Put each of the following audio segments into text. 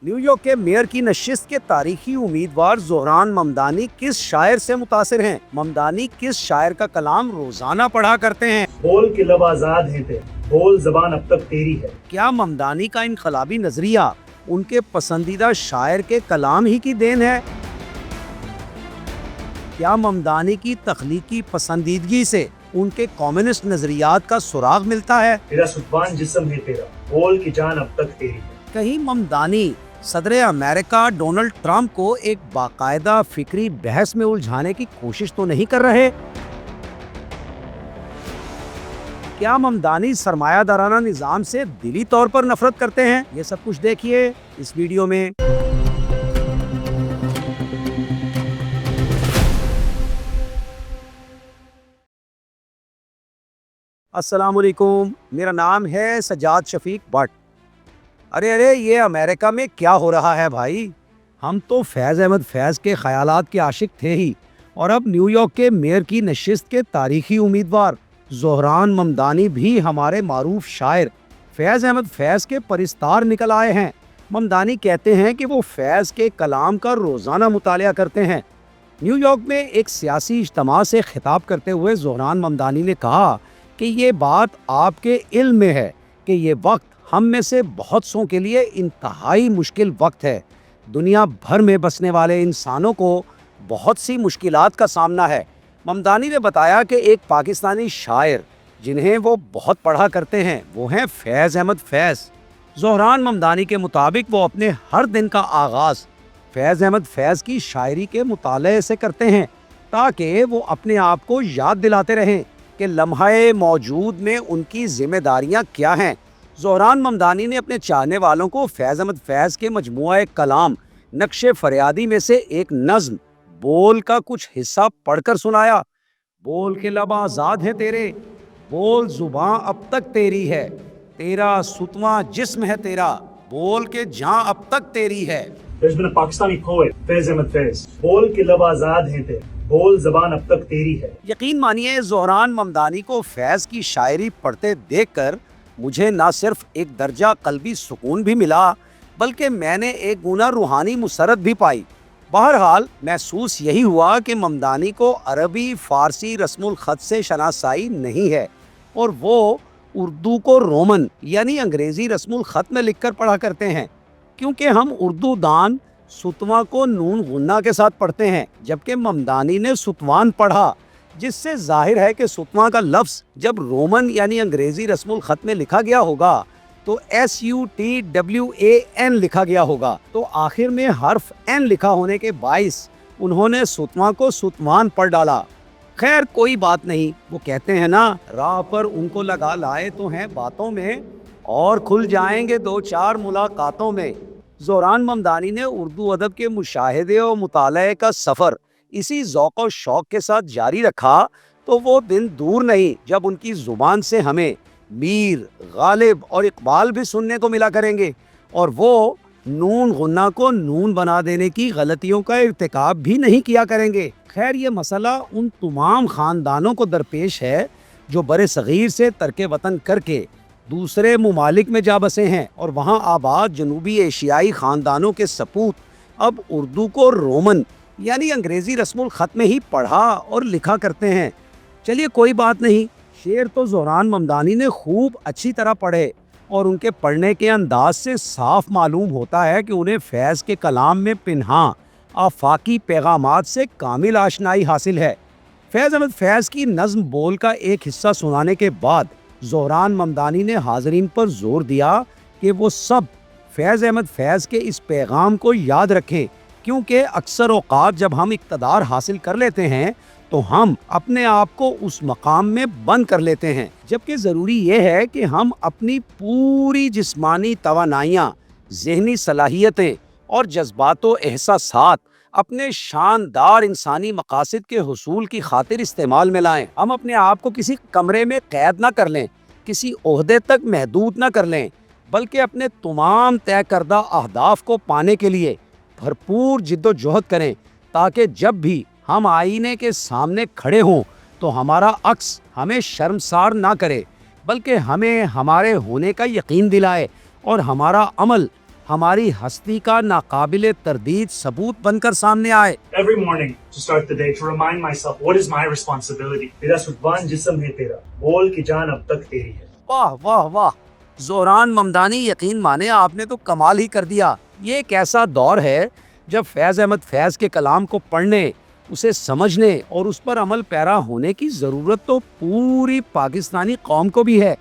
New York کے mayor کی نشست کے تاریخی امیدوار زہران ممدانی کس شاعر سے متاثر ہیں؟ ممدانی کس شاعر کا کلام روزانہ پڑھا کرتے ہیں؟ بول کے لب آزاد ہیں تیرے، بول زبان اب تک تیری ہے۔ کیا ممدانی کا انقلابی نظریہ ان کے پسندیدہ شاعر کے کلام ہی کی دین ہے؟ کیا ممدانی کی تخلیقی پسندیدگی سے ان کے کمیونسٹ نظریات کا سراغ ملتا ہے؟ میرا ستوان جسم ہے تیرا، بول کی جان اب تک تیری ہے۔ کہیں ممدانی صدر امریکہ ڈونلڈ ٹرمپ کو ایک باقاعدہ فکری بحث میں الجھانے کی کوشش تو نہیں کر رہے؟ کیا ممدانی سرمایہ دارانہ نظام سے دلی طور پر نفرت کرتے ہیں؟ یہ سب کچھ دیکھیے اس ویڈیو میں۔ السلام علیکم، میرا نام ہے سجاد شفیق بٹ۔ ارے یہ امریکہ میں کیا ہو رہا ہے بھائی؟ ہم تو فیض احمد فیض کے خیالات کے عاشق تھے ہی، اور اب نیو یارک کے میئر کی نشست کے تاریخی امیدوار زہران ممدانی بھی ہمارے معروف شاعر فیض احمد فیض کے پرستار نکل آئے ہیں۔ ممدانی کہتے ہیں کہ وہ فیض کے کلام کا روزانہ مطالعہ کرتے ہیں۔ نیو یارک میں ایک سیاسی اجتماع سے خطاب کرتے ہوئے زہران ممدانی نے کہا کہ یہ بات آپ کے علم میں ہے کہ یہ وقت ہم میں سے بہت سوں کے لیے انتہائی مشکل وقت ہے۔ دنیا بھر میں بسنے والے انسانوں کو بہت سی مشکلات کا سامنا ہے۔ ممدانی نے بتایا کہ ایک پاکستانی شاعر جنہیں وہ بہت پڑھا کرتے ہیں وہ ہیں فیض احمد فیض۔ زہران ممدانی کے مطابق وہ اپنے ہر دن کا آغاز فیض احمد فیض کی شاعری کے مطالعے سے کرتے ہیں تاکہ وہ اپنے آپ کو یاد دلاتے رہیں کہ لمحہ موجود میں ان کی ذمہ داریاں کیا ہیں۔ زہران ممدانی نے اپنے چاہنے والوں کو فیض احمد فیض کے مجموعہ کلام نقش فریادی میں سے ایک نظم بول کا کچھ حصہ پڑھ کر سنایا۔ بول کے لب آزاد ہیں تیرے، بول زباں اب تک تیری ہے، تیرا ستواں جسم ہے تیرا، بول کے جاں اب تک تیری ہے۔ There's been a Pakistani poet, Faiz Ahmed Faiz. بول کے لب آزاد ہیں تیرے، بول زبان اب تک تیری ہے۔ یقین مانیے زہران ممدانی کو فیض کی شاعری پڑھتے دیکھ کر مجھے نہ صرف ایک درجہ قلبی سکون بھی ملا بلکہ میں نے ایک گنا روحانی مسرت بھی پائی۔ بہرحال محسوس یہی ہوا کہ ممدانی کو عربی فارسی رسم الخط سے شناسائی نہیں ہے اور وہ اردو کو رومن یعنی انگریزی رسم الخط میں لکھ کر پڑھا کرتے ہیں، کیونکہ ہم اردو دان ستواں کو نون غنہ کے ساتھ پڑھتے ہیں جبکہ ممدانی نے ستوان پڑھا، جس سے ظاہر ہے کہ ستواں کا لفظ جب رومن یعنی انگریزی رسم الخط میں لکھا گیا ہوگا تو SUTWAN لکھا گیا ہوگا، تو آخر میں حرف N لکھا ہونے کے باعث انہوں نے ستواں کو ستوان پڑھ ڈالا۔ خیر کوئی بات نہیں، وہ کہتے ہیں نا راہ پر ان کو لگا لائے تو ہیں باتوں میں اور کھل جائیں گے دو چار ملاقاتوں میں۔ زہران ممدانی نے اردو ادب کے مشاہدے اور مطالعے کا سفر اسی ذوق و شوق کے ساتھ جاری رکھا تو وہ دن دور نہیں جب ان کی زبان سے ہمیں میر، غالب اور اقبال بھی سننے کو ملا کریں گے اور وہ نون غنہ کو نون بنا دینے کی غلطیوں کا ارتکاب بھی نہیں کیا کریں گے۔ خیر یہ مسئلہ ان تمام خاندانوں کو درپیش ہے جو بر صغیر سے ترک وطن کر کے دوسرے ممالک میں جا بسے ہیں اور وہاں آباد جنوبی ایشیائی خاندانوں کے سپوت اب اردو کو رومن یعنی انگریزی رسم الخط میں ہی پڑھا اور لکھا کرتے ہیں۔ چلیے کوئی بات نہیں، شعر تو زہران ممدانی نے خوب اچھی طرح پڑھے اور ان کے پڑھنے کے انداز سے صاف معلوم ہوتا ہے کہ انہیں فیض کے کلام میں پنہاں آفاقی پیغامات سے کامل آشنائی حاصل ہے۔ فیض احمد فیض کی نظم بول کا ایک حصہ سنانے کے بعد زہران ممدانی نے حاضرین پر زور دیا کہ وہ سب فیض احمد فیض کے اس پیغام کو یاد رکھیں، کیونکہ اکثر اوقات جب ہم اقتدار حاصل کر لیتے ہیں تو ہم اپنے آپ کو اس مقام میں بند کر لیتے ہیں، جبکہ ضروری یہ ہے کہ ہم اپنی پوری جسمانی توانائیاں، ذہنی صلاحیتیں اور جذبات و احساسات اپنے شاندار انسانی مقاصد کے حصول کی خاطر استعمال میں لائیں۔ ہم اپنے آپ کو کسی کمرے میں قید نہ کر لیں، کسی عہدے تک محدود نہ کر لیں، بلکہ اپنے تمام طے کردہ اہداف کو پانے کے لیے بھرپور جد و جہد کریں تاکہ جب بھی ہم آئینے کے سامنے کھڑے ہوں تو ہمارا عکس ہمیں شرمسار نہ کرے بلکہ ہمیں ہمارے ہونے کا یقین دلائے اور ہمارا عمل हमारी हस्ती का नाकाबिले तरदीद सबूत बनकर सामने आए। Every morning to start the day, to remind myself what is my responsibility. मेरा सुतवान जिस्म है तेरा, बोल की जान अब तक तेरी है। वाह वाह वाह, ज़ोरान ममदानी, यकीन माने आपने तो कमाल ही कर दिया। ये एक ऐसा दौर है जब फैज़ अहमद फैज़ के कलाम को पढ़ने, उसे समझने और उस पर अमल पैरा होने की ज़रूरत तो पूरी पाकिस्तानी कौम को भी है,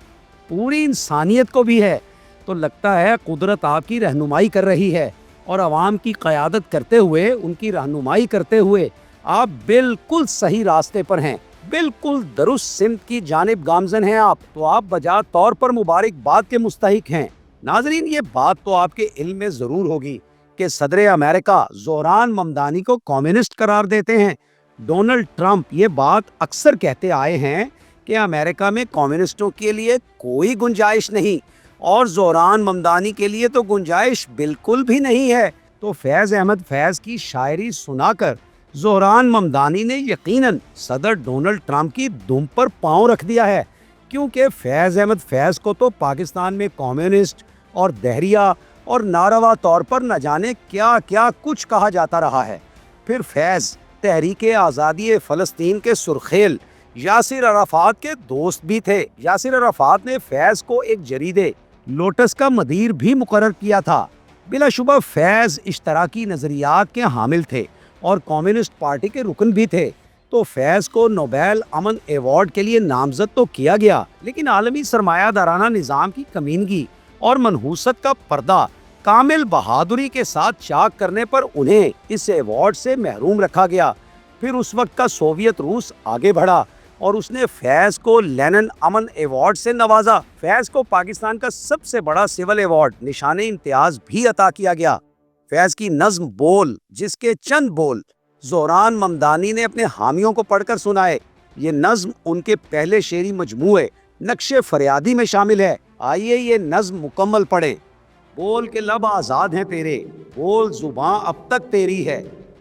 पूरी इंसानियत को भी है। तो लगता है कुदरत आपकी रहनुमाई कर रही है और अवाम की क़यादत करते हुए, उनकी रहनुमाई करते हुए आप बिल्कुल सही रास्ते पर हैं, बिल्कुल दुरुस्त सिमत की जानिब गामज़न हैं आप। तो आप बजा तौर पर मुबारकबाद के मुस्तहिक हैं। नाज़रीन, ये बात तो आपके इल्म में ज़रूर होगी कि सदर अमेरिका ज़ोरान ममदानी को कम्युनिस्ट करार देते हैं। डोनाल्ड ट्रंप ये बात अक्सर कहते आए हैं कि अमेरिका में कम्युनिस्टों के लिए कोई गुंजाइश नहीं और ज़ोरान ममदानी के लिए तो गुंजाइश बिल्कुल भी नहीं है। तो फैज़ अहमद फैज़ की शायरी सुनाकर ज़ोरान ममदानी ने यकीनन सदर डोनाल्ड ट्रंप की दुम पर पांव रख दिया है, क्योंकि फैज़ अहमद फैज़ को तो पाकिस्तान में कम्युनिस्ट और दहरिया और नारवा तौर पर न जाने क्या क्या कुछ कहा जाता रहा है। फिर फैज़ तहरीक आज़ादी फ़लस्तीन के सुर्खेल यासिर अराफात के दोस्त भी थे। यासिर अराफात ने फैज़ को एक जरीदे लोटस का मदीर भी मुकर्रर किया था। बिलाशुबा फैज़ इश्तराकी नज़रियात के हामिल थे और कम्युनिस्ट पार्टी के रुकन भी थे। तो फैज़ को नोबेल अमन अवार्ड के लिए नामजद तो किया गया, लेकिन आलमी सरमायादाराना निज़ाम की कमीनगी और मनहूसत का पर्दा कामिल बहादुरी के साथ चाक करने पर उन्हें इस अवार्ड से महरूम रखा गया। फिर उस वक्त का सोवियत रूस आगे बढ़ा और उसने फैज़ को लेनिन अमन अवार्ड से नवाजा। फैज़ को पाकिस्तान का सबसे बड़ा सिविल अवार्ड निशाने इम्तियाज़ भी अता किया गया। फैज़ की नज़्म बोल, जिसके चंद बोल ज़ोरान ममदानी ने अपने हामियों को पढ़कर सुनाए, ये नज़्म उनके पहले शेरी मजमूए नक्शे फरियादी में शामिल है। आइए ये नज़्म मुकम्मल पढ़ें। बोल के लब आज़ाद हैं तेरे, बोल ज़ुबां अब तक तेरी है,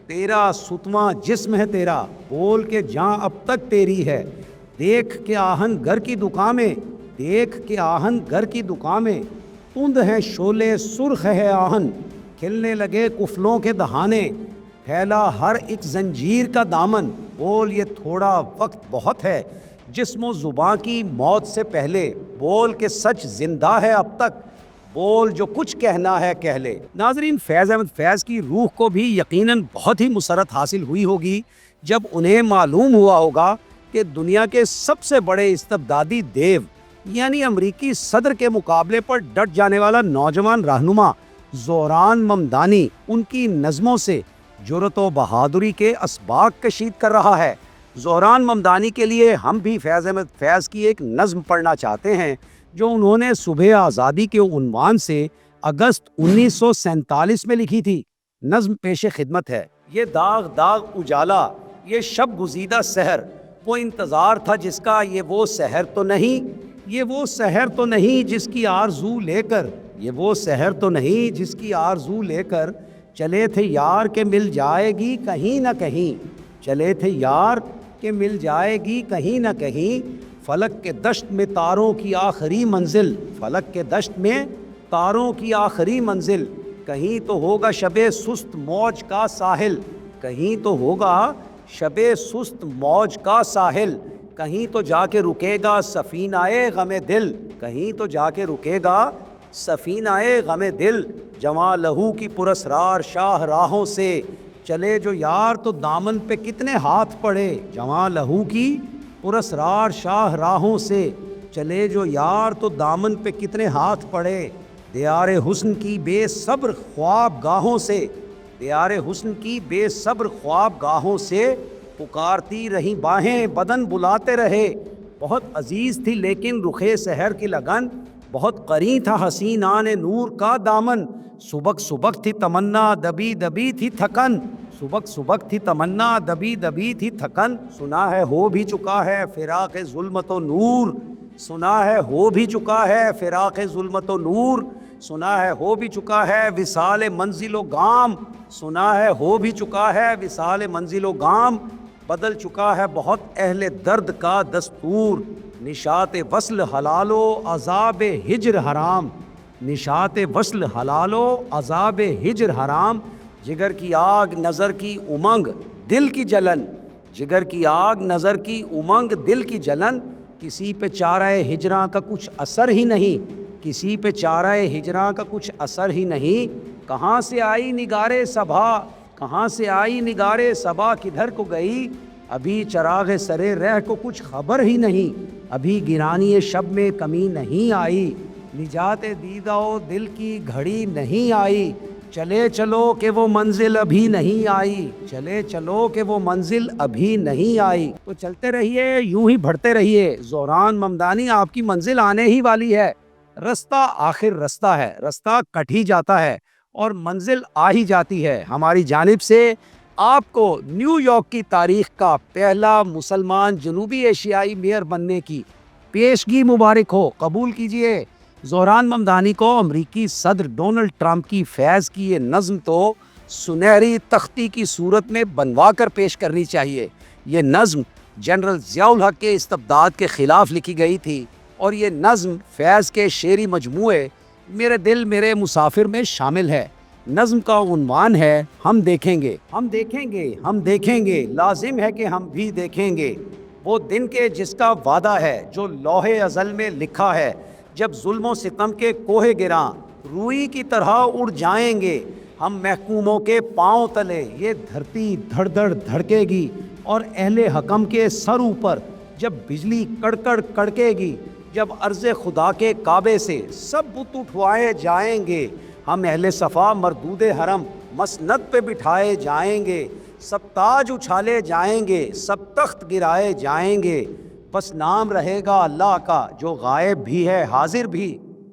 तेरा सुतवां जिस्म है तेरा, बोल के जां अब तक तेरी है। देख के आहन घर की दुकान में, देख के आहन घर की दुकान में, तुंद है शोले सुर्ख है आहन, खिलने लगे कुफलों के दहाने, फैला हर एक जंजीर का दामन। बोल ये थोड़ा वक्त बहुत है, जिस्म ज़ुबां की मौत से पहले, बोल के सच जिंदा है अब तक, बोल जो कुछ कहना है कह ले। नाजरीन, फैज़ अहमद फैज़ की रूह को भी यकीनन बहुत ही मुसरत हासिल हुई होगी जब उन्हें मालूम हुआ होगा कि दुनिया के सबसे बड़े इस्तबदादी देव यानी अमरीकी सदर के मुकाबले पर डट जाने वाला नौजवान रहनुमा ज़ोरान ममदानी उनकी नज़मों से जुर्रत व बहादुरी के असबाक कशीद कर रहा है। ज़ोरान ममदानी के लिए हम भी फैज़ अहमद फैज़ की एक नज़्म पढ़ना चाहते हैं जो उन्होंने सुबह आज़ादी के उन्वान से अगस्त 1947 में लिखी थी। नज़्म पेश खिदमत है। ये दाग दाग उजाला, ये शब गुज़ीदा सहर, वो इंतज़ार था जिसका, ये वो सहर तो नहीं, ये वो सहर तो नहीं जिसकी आरज़ू लेकर, ये वो सहर तो नहीं जिसकी आरज़ू लेकर चले थे यार के मिल जाएगी कहीं ना कहीं, चले थे यार के मिल जाएगी कहीं ना कहीं। फलक के दश्त में तारों की आखिरी मंजिल, फलक के दश्त में तारों की आखिरी मंजिल, कहीं तो होगा शबे सुस्त मौज का साहिल, कहीं तो होगा शबे सुस्त मौज का साहिल, कहीं तो जाके रुकेगा सफीनाए गमे दिल, कहीं तो जाके रुकेगा सफीनाए गमे दिल। जवां लहू की पुरस्रार शाह राहों से चले जो यार तो दामन पे कितने हाथ पड़े, जवां लहू की पुरस्रार शाह राहों से चले जो यार तो दामन पे कितने हाथ पड़े। दियारे हुस्न की बेसब्र ख्वाब गाहों से, दियारे हुस्न की बेसब्र ख्वाब गाहों से पुकारती रही बाहें बदन बुलाते रहे। बहुत अजीज थी लेकिन रुखे सहर की लगन, बहुत करीब था हसीना ने नूर का दामन। सुबक सुबक थी तमन्ना दबी दबी थी थकन, सुबक सुबक थी तमन्ना दबी दबी थी थकन। सुना है हो भी चुका है फिराक ज़ुल्मत व नूर, सुना है हो भी चुका है फिराक ज़ुल्मत व नूर, सुना है हो भी चुका है विसाल मंजिलो गाम, सुना है हो भी चुका है विसाल मंजिलो गाम। बदल चुका है बहुत अहले दर्द का दस्तूर, निशात वस्ल हलालो अज़ाब हिज्र हराम, निशात वस्ल हलालो अजाब हिजर हराम, जिगर की आग नज़र की उमंग दिल की जलन, जिगर की आग नज़र की उमंग दिल की जलन, किसी पे चाराए हिजरा का कुछ असर ही नहीं, किसी पे चाराए हिजरा का कुछ असर ही नहीं। कहाँ से आई निगारे सबा, कहाँ से आई निगारे सबा किधर को गई, अभी चराग सरे रह को कुछ खबर ही नहीं, अभी गिरानी शब में कमी नहीं आई, निजात दीदाओ दिल की घड़ी नहीं आई, चले चलो कि वो मंजिल अभी नहीं आई, चले चलो कि वो मंजिल अभी नहीं आई। तो चलते रहिए, यूं ही बढ़ते रहिए, ज़ोहरान ममदानी आपकी मंजिल आने ही वाली है। रास्ता आखिर रास्ता है, रास्ता कट ही जाता है और मंजिल आ ही जाती है। हमारी जानिब से आपको न्यूयॉर्क की तारीख का पहला मुसलमान जनूबी एशियाई मेयर बनने की पेशगी मुबारक हो, कबूल कीजिए। ज़ोहरान ममदानी को अमरीकी सदर डोनाल्ड ट्रंप की फैज़ की ये नज़्म तो सुनहरी तख्ती की सूरत में बनवा कर पेश करनी चाहिए। ये नज़्म जनरल ज़ियाउल हक के इस्तबदाद के ख़िलाफ़ लिखी गई थी और ये नज़्म फैज़ के शेरी मजमूए मेरे दिल मेरे मुसाफिर में शामिल है। नज़्म का उन्वान है हम देखेंगे, हम देखेंगे, हम देखेंगे, लाजिम है कि हम भी देखेंगे वो दिन के जिसका वादा है जो लौहे अज़ल में लिखा है, जब जुल्मों सितम के कोहे गिरा रूई की तरह उड़ जाएंगे हम महकूमों के पांव तले, ये धरती धड़ धड़ धड़केगी और अहले हकम के सर ऊपर जब बिजली कड़कड़ कड़केगी, जब अर्ज़े खुदा के काबे से सब बुत उठवाए जाएंगे, हम अहले सफ़ा मरदूदे हरम मसनद पे बिठाए जाएंगे, सब ताज उछाले जाएंगे, सब तख्त गिराए जाएंगे, बस नाम रहेगा अल्लाह का जो गायब भी है हाजिर भी,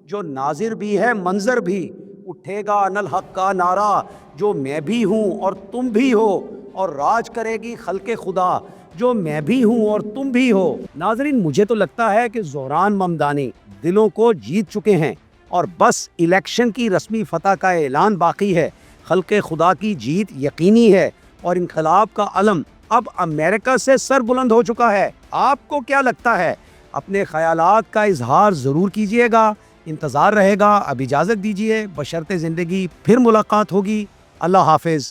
जो नाजिर भी है मंजर भी, उठेगा अनल हक का नारा जो मैं भी हूँ और तुम भी हो, और राज करेगी खल्के खुदा जो मैं भी हूँ और तुम भी हो। नाजरीन, मुझे तो लगता है कि ज़ोहरान ममदानी दिलों को जीत चुके हैं और बस इलेक्शन की रस्मी फतह का ऐलान बाकी है। खल्के खुदा की जीत यकीनी है और इनकलाब का अलम अब अमेरिका से सर बुलंद हो चुका है। आपको क्या लगता है? अपने ख्यालात का इजहार ज़रूर कीजिएगा, इंतज़ार रहेगा। अब इजाज़त दीजिए, बशर्ते ज़िंदगी फिर मुलाकात होगी। अल्लाह हाफिज़।